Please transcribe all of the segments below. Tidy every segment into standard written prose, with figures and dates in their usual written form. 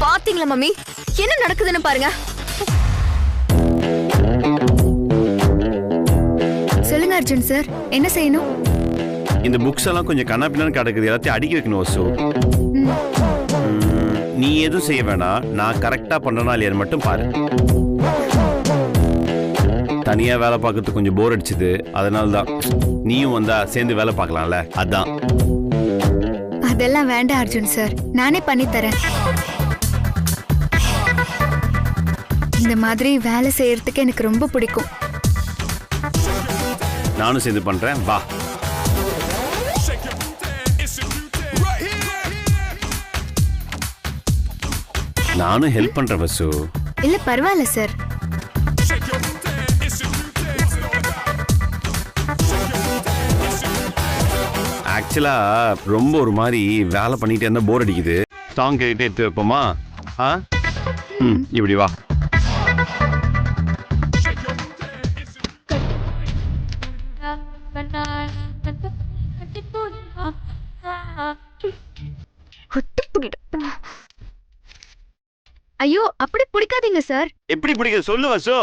பாத்தீங்களா மம்மி, என்ன நடக்குதுன்னு பாருங்க. சொல்லுங்க அர்ஜுன் சார், என்ன செய்யணும்? இந்த புக்ஸ் எல்லாம் கொஞ்சம் கண்ணாப்பின்னு கிடக்குது, எல்லாத்தையும் அடுக்கி வைக்கணும் வசு. நீ எதுவும் செய்ய வேணாம், நான் கரெக்டா பண்றேனா இல்லையான்னு மட்டும் பாரு. தனியா வேலை பார்க்கறதுக்கு கொஞ்சம் போர் அடிச்சுது, அதனாலதான் நீயும் வந்தா சேர்ந்து வேலை பார்க்கலாம்ல, அதான். அதெல்லாம் வேண்டாம் அர்ஜுன் சார், நானே பண்ணி தரேன். இந்த மாதிரி வேலை செய்யறதுக்கு எனக்கு ரொம்ப பிடிக்கும். நானும் சேர்ந்து பண்றேன், வா. நானும் ஹெல்ப் பண்றேன் வசு. இல்ல பரவாயில்ல சார். ஆக்சுவலா ரொம்ப ஒரு மாதிரி வேலை பண்ணிட்டே இருந்தா போர் அடிக்குது. சாங் கேட்டு எடுத்து வைப்போமா? இப்படி வா. ஐயோ, அப்படி பிடிக்காதீங்க சார். எப்படி பிடிக்குது சொல்லு வசு.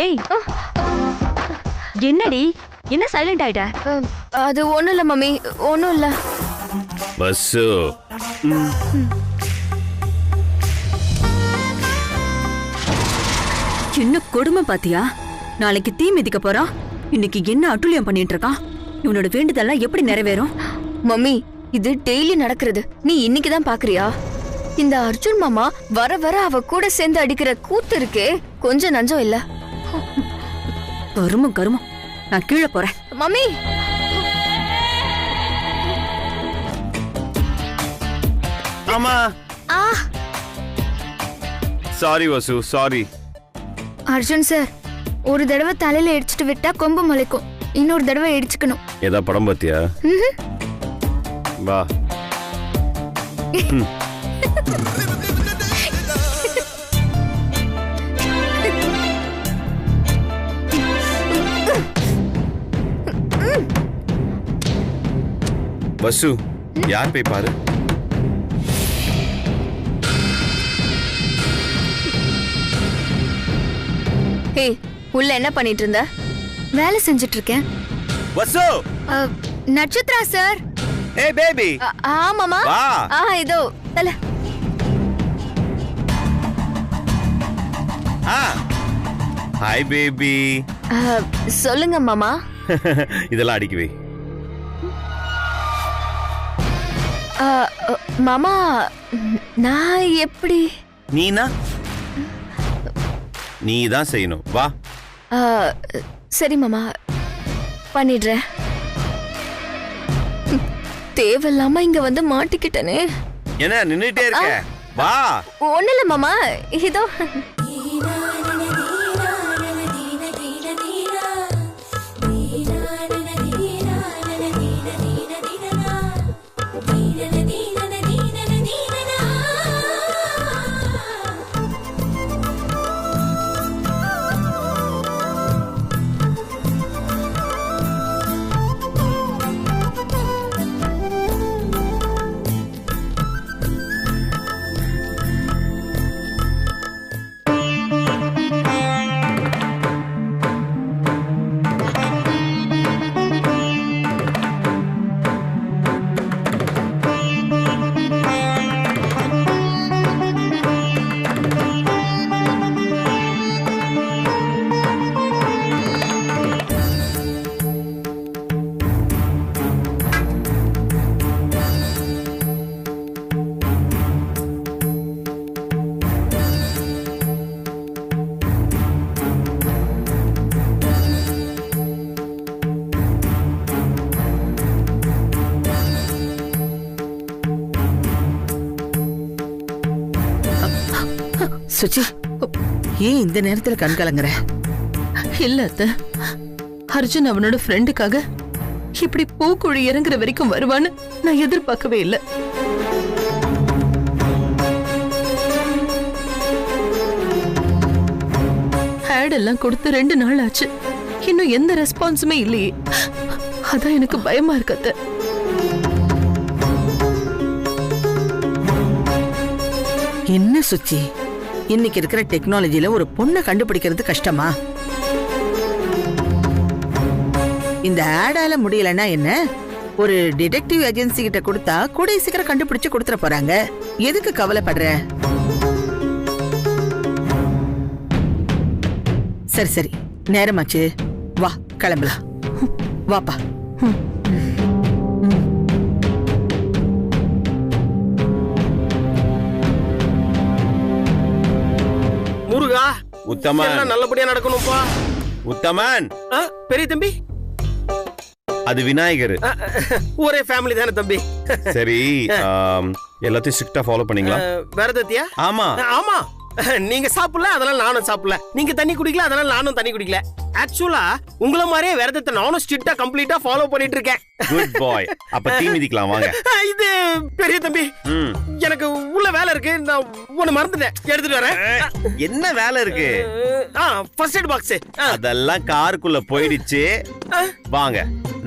ஏய், என்னடி, என்ன சைலண்ட் ஆயிட்ட? அது ஒண்ணும் இல்ல மம்மி, ஒண்ணும் இல்ல. வசு, என்ன கொடுமை பாத்தியா? நாளைக்கு தீ மிதிக்க போறான், இன்னைக்கு என்ன அட்டுழியம் பண்ணிட்டு இருக்கான். இவனோட வேண்டுதெல்லாம் எப்படி நிறைவேறும்? மம்மி, இது டெய்லி நடக்கிறது, நீ இன்னைக்குதான் பாக்குறியா? இந்த அர்ஜுன் மாமா வர வர அவ கூட சேர்ந்து அடிக்கிற கூத்து இருக்கே, கொஞ்சம் நஞ்சம் இல்ல. கருமம் கருமம், நான் கீழே போறேன். மம்மி, ஆமா. சாரி வசு, சாரி. அர்ஜுன் சார், ஒரு தடவை தலையில இடிச்சிட்டு விட்டா கொம்பு முளைக்கும், இன்னொரு தடவை இடிச்சுக்கணும். ஏதா படம் பாத்தியா? வா. வசு, யார் போய் பாரு. ஹே, உள்ள என்ன பண்ணிட்டு இருந்த? வேலை செஞ்சுட்டு இருக்கேன். வசு, நட்சத்திரா சார். Hey baby. ஆமாமா. வா. இதோ தல. Hi baby. சொல்லுங்க மாமா. இதெல்லாம் அடிக்க வை. மாமா, நான் எப்படி? நீனா? நீ தான் செய்யணும், வா. சரி மாமா, பண்ணிடுறேன். தேவையில்லாம இங்க வந்து மாட்டிக்கிட்டனே. என்ன நின்னுட்டே இருக்க? வா. ஒண்ணு இல்ல மாமா, இதோ. சுச்சி, ஏன் இந்த நேரத்துல கண் கலங்குற? இல்ல அத்த, அர்ஜுன் அவனோட ஃப்ரெண்டுக்காக இப்படி பூக்குழி இறங்குற வரைக்கும் வருவான்னு நான் எதிர்பார்க்கவே இல்லை. ஆட் எல்லாம் கொடுத்து 2 நாள் ஆச்சு, இன்னும் எந்த ரெஸ்பான்ஸுமே இல்லையே. அதான் எனக்கு பயமா இருக்கு அத்த. என்ன சுச்சி, இன்னைக்கு இருக்கிற டெக்னாலஜில ஒரு பொண்ணை கண்டுபிடிக்கிறது கஷ்டமா? இந்த ஆடால முடியலன்னா என்ன, ஒரு டிடெக்டிவ் ஏஜென்சி கிட்ட கொடுத்தா கூடிய சீக்கிரம் கண்டுபிடிச்சு கொடுத்துட போறாங்க. எதுக்கு கவலைப்படுற? சரி சரி, நேரமாச்சு, வா கிளம்பலாம். வாப்பா. முருகா, உத்தமன் எல்லாம் நல்லபடியா நடக்கணும்பா. உத்தமன், பெரிய தம்பி, அது விநாயகர். ஒரே ஃபேமிலி தானே தம்பி. சரி, எல்லாத்தையும் ஸ்ட்ரிக்ட்டா ஃபாலோ பண்ணீங்களா? வேறதத்தியா? ஆமா ஆமா. நீங்க சாப்பிடல, அதனால நானும் சாப்பிடல. நீங்க தண்ணி குடிக்கல, அதனால நானும் தண்ணி குடிக்கல. ஆக்சுவலா உங்கள மாதிரியே விரதத்தை நானும் ஸ்ட்ரிக்ட்டா கம்ப்ளீட்டா ஃபாலோ பண்ணிட்டு இருக்கேன். குட் பாய். அப்ப தீ மிதிக்கலாம் வாங்க. இது பெரிய தம்பி, எனக்கு உள்ள வேலை இருக்கு, நான் ஒன்னு மறந்துட்டேன், எடுத்துட்டு வரேன். என்ன வேலை இருக்கு? ஃபர்ஸ்ட் எய்ட் பாக்ஸ் அதெல்லாம் காருக்குள்ள போயிடுச்சு. வாங்க,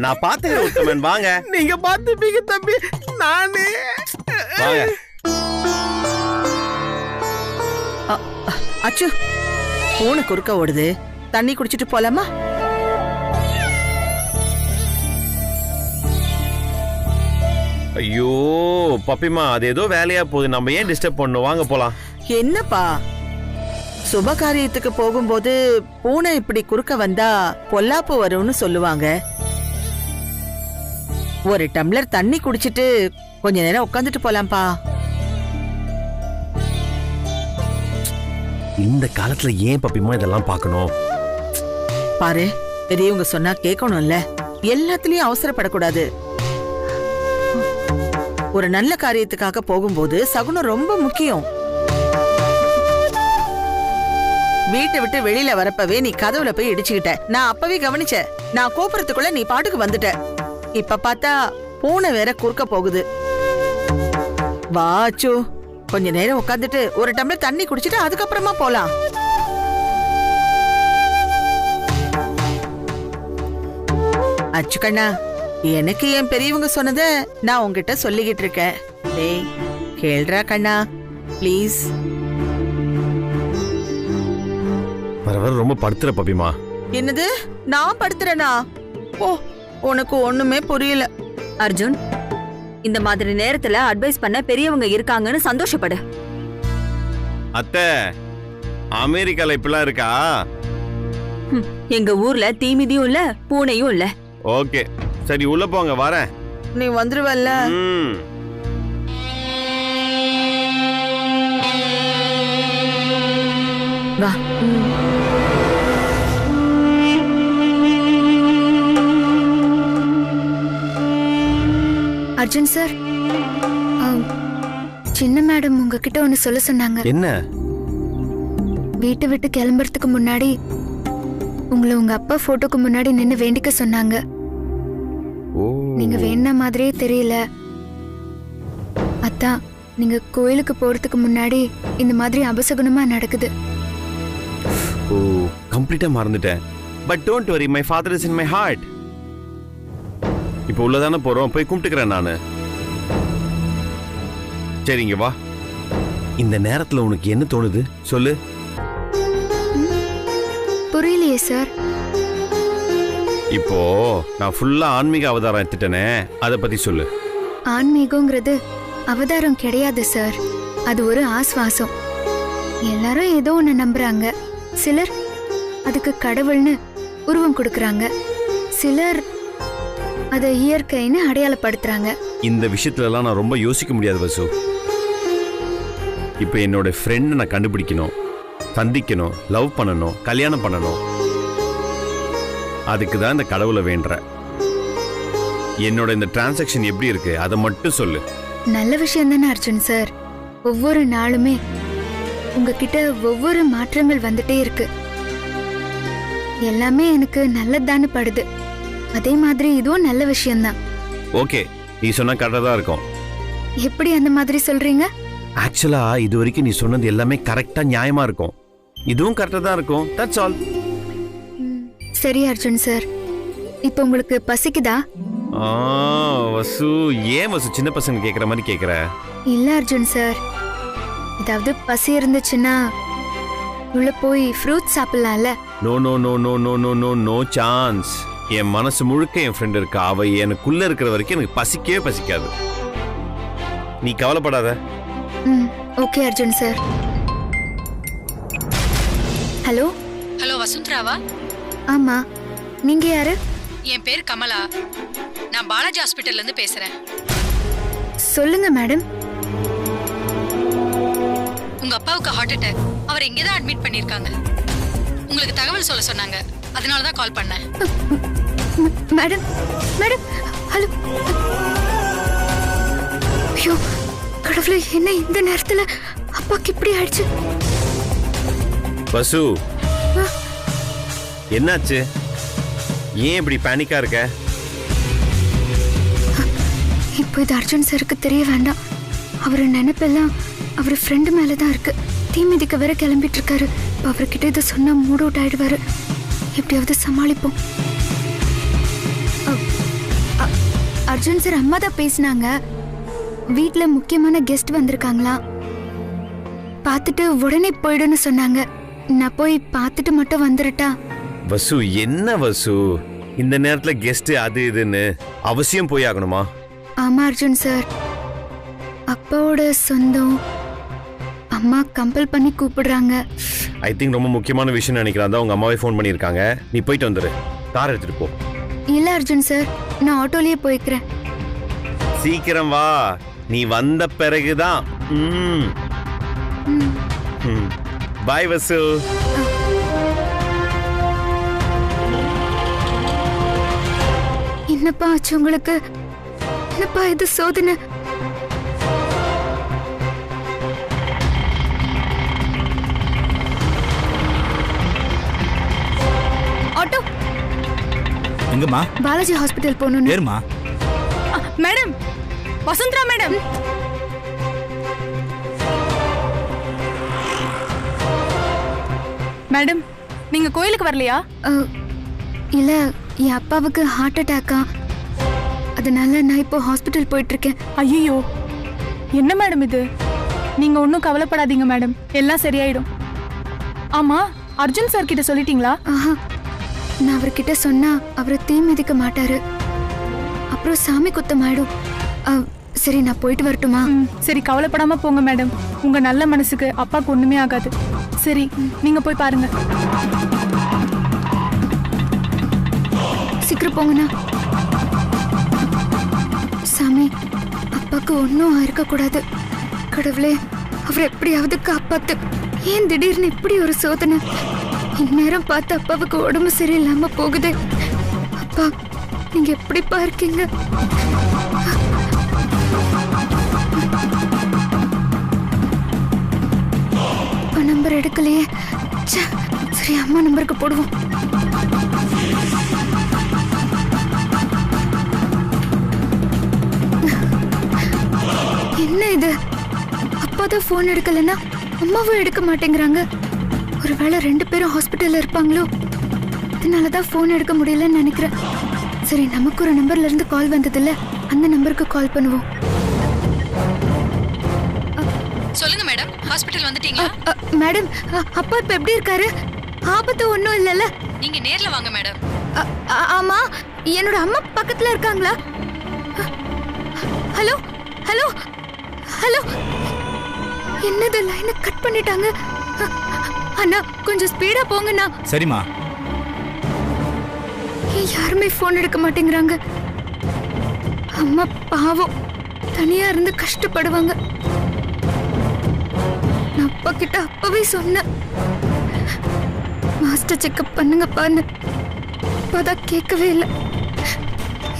நான் பாத்துக்கிறேன் உத்தமன், வாங்க. நீங்க பாத்துப்பீங்க தம்பி, நானே வாங்க. அச்சு, பூனை குறுக்க ஓடுது, தண்ணி குடிச்சிட்டு போலாமா? ஐயோ பப்பிமா, அது ஏதோ வேலையா போகுது, நம்ம ஏன் டிஸ்டர்ப் பண்ணணும்? வாங்க போலாம். என்னப்பா, சுப காரியத்துக்கு போகும்போது பூனை இப்படி குறுக்க வந்தா பொல்லாப்பு வரும்னு சொல்லுவாங்க. ஒரு டம்ளர் தண்ணி குடிச்சிட்டு கொஞ்ச நேரம் உட்காந்துட்டு போலாம்ப்பா. இந்த காலத்துல ஏன் பப்பிமா இதெல்லாம் பார்க்கணும்? பாரு, பெரியவங்க சொன்னா கேட்கணும்ல, எல்லாத்துலயும் அவசரப்படக்கூடாது. ஒரு நல்ல காரியத்துக்காக போகும்போது சகுனம் ரொம்ப முக்கியம். வீட்டை விட்டு வெளியில வரப்பவே நீ கதவுல போய் இடிச்சுக்கிட்ட. நான் அப்பவே கவனிச்சேன். நான் கூப்பிடறதுக்குள்ள நீ பாட்டுக்கு வந்துட்ட. இப்ப பார்த்தா பூனை வேற குறுக்க போகுது. வாச்சு, கொஞ்ச நேரம் உட்காந்துட்டு ஒரு டம்ளர் தண்ணி குடிச்சிட்டு அதுக்கப்புறமா போலாம். அச்சு கண்ணா, எனக்கு என் பெரியவங்க சொன்னத நான் உங்ககிட்ட சொல்லிக்கிட்டு இருக்கேன். டேய் கேள்றா கண்ணா, ப்ளீஸ். வர வர ரொம்ப படுத்துற பப்பிமா. என்னது, நான் படுத்துறேனா? ஓ, உனக்கு ஒண்ணுமே புரியல. அர்ஜுன், இந்த மாதிரி நேரத்துல அட்வைஸ் பண்ண பெரியவங்க இருக்காங்கன்னு சந்தோஷப்படு. அத்தை, அமெரிக்கால இப்படிலாம் இருக்கா? எங்க ஊர்ல தீமிதியும் இல்ல, பூனையும் இல்ல. ஓகே, சரி உள்ள போங்க, வரேன். நீ வந்துருவல்ல? வா. அர்ஜுன் சார், சின்ன மேடம் உங்ககிட்ட ஒன்னு சொல்ல சொன்னாங்க. என்ன? வீட்டை விட்டு கிளம்புறதுக்கு முன்னாடி உங்களை உங்க அப்பா போட்டோக்கு முன்னாடி நின்னு வேண்டிக்க சொன்னாங்க. நீங்க வேண மாதிரியே தெரியல. அதான் நீங்க கோயிலுக்கு போறதுக்கு முன்னாடி இந்த மாதிரி அபசகுனமா நடக்குது. ஓ, கம்ப்ளீட்டா மறந்துட்டேன். But don't worry, my father is in my heart. இப்போ உள்ளதானே போறோம், போய் கும்பிட்டுக்கிறேன் நானு. சரிங்க, வா. இந்த நேரத்துல உனக்கு என்ன தோணுது சொல்லு. புரியலையே சார். இப்போ நான் ஃபுல்லா ஆன்மீக அவதாரம் எடுத்துட்டேனே, அத பத்தி சொல்லு. ஆன்மீகங்கிறது அவதாரம் கிடையாது சார், அது ஒரு ஆஸ்வாசம். எல்லாரும் ஏதோ ஒன்னு நம்புறாங்க. சிலர் அதுக்கு கடவுள்னு உருவம் கொடுக்கறாங்க, சிலர் அதை இயற்கைன்னு அடையாளப்படுத்துறாங்க. இந்த விஷயத்துல எல்லாம் நான் ரொம்ப யோசிக்க முடியாது வசு. இப்போ என்னோட ஃப்ரெண்ட் நான் கண்டுபிடிக்கணும், சந்திக்கணும், லவ் பண்ணணும், கல்யாணம் பண்ணணும். அதுக்கு தான் இந்த கடவுளை வேண்ட. என்னோட இந்த டிரான்சாக்ஷன் எப்படி இருக்கு அதை மட்டும் சொல்லு. நல்ல விஷயம் தானே அர்ஜுன் சார். ஒவ்வொரு நாளுமே உங்ககிட்ட ஒவ்வொரு மாற்றங்கள் வந்துட்டே இருக்கு. எல்லாமே எனக்கு நல்லதான்னு படுது. அதே மாதிரி இதுவும் நல்ல விஷயம்தான். ஓகே, நீ சொன்னா கரெக்டா தான் இருக்கும். எப்படி அந்த மாதிரி சொல்றீங்க? ஆக்சுவலா இது வரைக்கும் நீ சொன்னது எல்லாமே கரெக்டா நியாயமா இருக்கும். இதுவும் கரெக்டா தான் இருக்கும். That's all. சரி அர்ஜுன் சார், இப்போ உங்களுக்கு பசிக்குதா? வசு, ஏன் வசு சின்ன பசங்க கேக்குற மாதிரி கேக்குற? இல்ல அர்ஜுன் சார், ஏதாவது பசி இருந்துச்சுன்னா உள்ள போய் ஃப்ரூட்ஸ் சாப்பிடலாம்ல. No no no no no no no no chance. என் மனசு முழுக்க என் ஃப்ரெண்ட் இருக்கா. அவ எனக்குள்ள இருக்கிற வரைக்கும் எனக்கு பசிக்கவே பசிக்காது. நீ கவலைப்படாத. Okay Arjun sir. Hello hello வசுந்தராவா? ஆமா, நீங்க யாரு? என் பேர் கமலா. நான் பாலாஜி ஹாஸ்பிட்டல்ல இருந்து பேசுறேன். சொல்லுங்க மேடம். உங்க அப்பாவுக்கு ஹார்ட் அட்டாக். அவர் இங்கே தான் அட்மிட் பண்ணிருக்காங்க. உங்களுக்கு தகவல் சொல்ல சொன்னாங்க, அதனால தான் கால் பண்ணேன். Madam madam hello. ஐயோ கடவுளே, என்ன இந்த நேரத்துல அப்பாக்கு இப்படி ஆயிடுச்சு? வசு, என்னாச்சு? ஏன் இப்படி பேனிக்கா இருக்க? இப்போ இது அர்ஜுன் சாருக்கு தெரிய வேண்டாம். அவரு நினைப்பெல்லாம் அவர் ஃப்ரெண்டு மேலதான் இருக்கு. தீ மிதிக்க வேற கிளம்பிட்டு இருக்காரு. அவர்கிட்ட இதை சொன்னா மூட் அவுட் ஆயிடுவாரு. எப்படியாவது சமாளிப்போம். அர்ஜுன் சார் அம்மா தான் பேசினாங்க. வீட்டுல முக்கியமான கெஸ்ட் வந்திருக்காங்களா, பார்த்துட்டு உடனே போயிடுன்னு சொன்னாங்க. நான் போய் பார்த்துட்டு மட்டும் வந்துடட்டா? வசு, என்ன வசு இந்த நேரத்துல கெஸ்ட் அது இதுன்னு அவசியம் போய் ஆகணுமா? ஆமா அர்ஜுன் சார், அப்பாவோட சொந்தம். அம்மா கம்பல் பண்ணி கூப்பிடுறாங்க. ஐ திங்க் ரொம்ப முக்கியமான விஷயம் நினைக்கிறேன். தான் உங்க அம்மாவே ஃபோன் பண்ணியிருக்காங்க. நீ போயிட்டு வந்துரு. கார் எடுத்துட்டு போ. இல்ல அர்ஜுன் சார், நான் ஆட்டோலயே போய்க்கிறேன். சீக்கிரம் வா, நீ வந்த பிறகுதான். பாய் வசு. என்னப்பா ஆச்சு உங்களுக்கு? என்னப்பா இது சோதனை? ஆட்டோ எங்கம்மா? பாலாஜி ஹாஸ்பிட்டல் போகணும். ஏறுமா. Madam, Vasundhara madam. மேடம், நீங்க கோயிலுக்கு வரலையா? இல்ல, என் அப்பாவுக்கு ஹார்ட் அட்டாக்கா, அதனால நான் இப்போ ஹாஸ்பிட்டல் போயிட்டு இருக்கேன். ஐயோ, என்ன மேடம் இது? நீங்க ஒன்றும் கவலைப்படாதீங்க மேடம், எல்லாம் சரியாயிடும். ஆமா, அர்ஜுன் சார் கிட்ட சொல்லிட்டீங்களா? ஆஹா, நான் அவர்கிட்ட சொன்னா அவரை தீ மிதிக்க மாட்டாரு, அப்புறம் சாமி குத்தம் ஆயிடும். சரி, நான் போயிட்டு வரட்டுமா? சரி, கவலைப்படாம போங்க மேடம். உங்க நல்ல மனசுக்கு அப்பாக்கு ஒண்ணுமே ஆகாது. சரி, நீங்க போய் பாருங்க. சீக்கிரம் போங்கண்ணா. சாமி, அப்பாக்கு ஒன்னும் ஆயிருக்க கூடாது. கடவுளே, அவர் எப்படியாவது காப்பாத்து. ஏன் திடீர்னு இப்படி ஒரு சோதனை? இந்நேரம் பார்த்து அப்பாவுக்கு உடம்பு சரியில்லாம போகுது. அப்பா, நீங்க எப்படிப்பா இருக்கீங்க? நம்பர் எடுக்கலையே. சரி, அம்மா நம்பருக்கு போடுவோம். என்ன இது? அப்பாதான் போன் எடுக்கலன்னா அம்மாவும் எடுக்க மாட்டேங்கிறாங்க. ஒருவேளை 2 பேரும் ஹாஸ்பிட்டல்ல இருப்பாங்களோ, அதனாலதான் போன் எடுக்க முடியலன்னு நினைக்கிறேன். சரி, நமக்கு ஒரு நம்பர்ல இருந்து கால் வந்ததில்ல, அந்த நம்பருக்கு கால் பண்ணுவோம். சொல்லுங்க மேடம், ஹாஸ்பிட்டல் வந்துட்டீங்களா? மேடம், அப்பா இப்ப எப்படி இருக்காரு? ஆபத்து ஒண்ணும் இல்லல்ல? நீங்க நேர்ல வாங்க மேடம். ஆமா, என்னோட அம்மா பக்கத்துல இருக்காங்களா? Hello hello hello. என்னது, லைனை கட் பண்ணிட்டாங்க. அண்ணா, கொஞ்சம் ஸ்பீடா போங்கண்ணா. சரிம்மா. யாருமே போன் எடுக்க மாட்டேங்கிறாங்க. அம்மா பாவம், தனியா இருந்து கஷ்டப்படுவாங்க. நான் அப்பா கிட்ட அப்பவே சொன்னேன், மாஸ்டர் செக்அப் பண்ணுங்கப்பான்னு. அப்பதான் கேட்கவே இல்லை.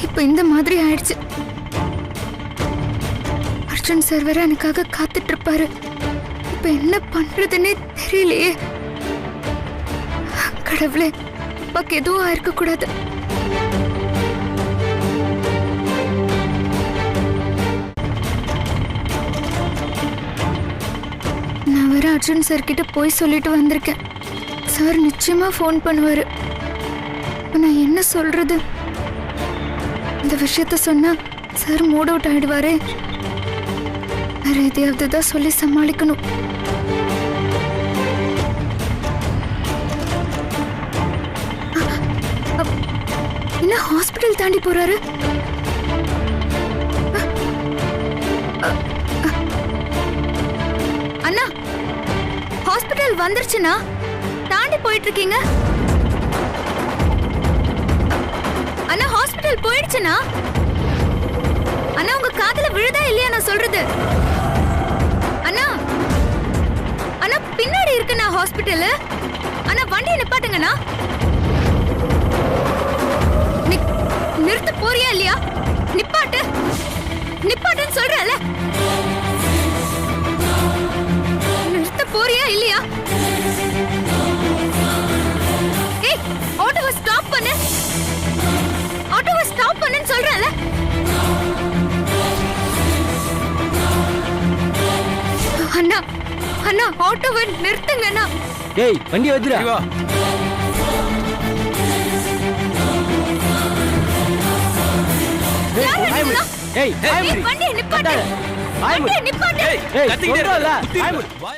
இப்ப இந்த மாதிரி ஆயிடுச்சு. அர்ஜுன் சார் வேற எனக்காக காத்துட்டு இருப்பாரு. இப்ப என்ன பண்றதுன்னே தெரியலையே. கடவுளே, அப்பாக்கு எதுவும் ஆயிருக்க கூடாது. நான் வேற அர்ஜுன் சார் கிட்ட போய் சொல்லிட்டு வந்திருக்கேன். சார் நிச்சயமா ஃபோன் பண்ணுவாரு. நான் என்ன சொல்றது? இந்த விஷயத்த சொன்னா சார் மூட் அவுட் ஆயிடுவாரே. வேற எதையாவது தான் சொல்லி சமாளிக்கணும். என்ன ஹாஸ்பிட்டல் தாண்டி போறாரு? அண்ணா, ஹாஸ்பிட்டல் வந்துருச்சுன்னா தாண்டி போயிட்டு இருக்கீங்க. அண்ணா, ஹாஸ்பிட்டல் போயிடுச்சுன்னா. அண்ணா, உங்க காதுல விழுதா இல்லையா நான் சொல்றது? அண்ணா, அண்ணா பின்னாடி இருக்குண்ணா ஹாஸ்பிட்டல். அண்ணா வண்டியை நிப்பாட்டுங்கண்ணா. நிறுத்த போறியா இல்லையா? நிப்பாட்டு, நிப்பாட்டுன்னு சொல்றல. நிறுத்த போறியா இல்லையா? ஏய், ஆட்டோவை ஸ்டாப் பண்ணு. ஆட்டோவை ஸ்டாப் பண்ணுன்னு சொல்றல. அண்ணா, அண்ணா ஆட்டோவை நிறுத்துங்கண்ணா. ஏய், வண்டி வச்சுடா. ஏய், வண்டியை நிப்பாட்டு. வண்டியை நிப்பாட்டு. ஏய், சொல்றல.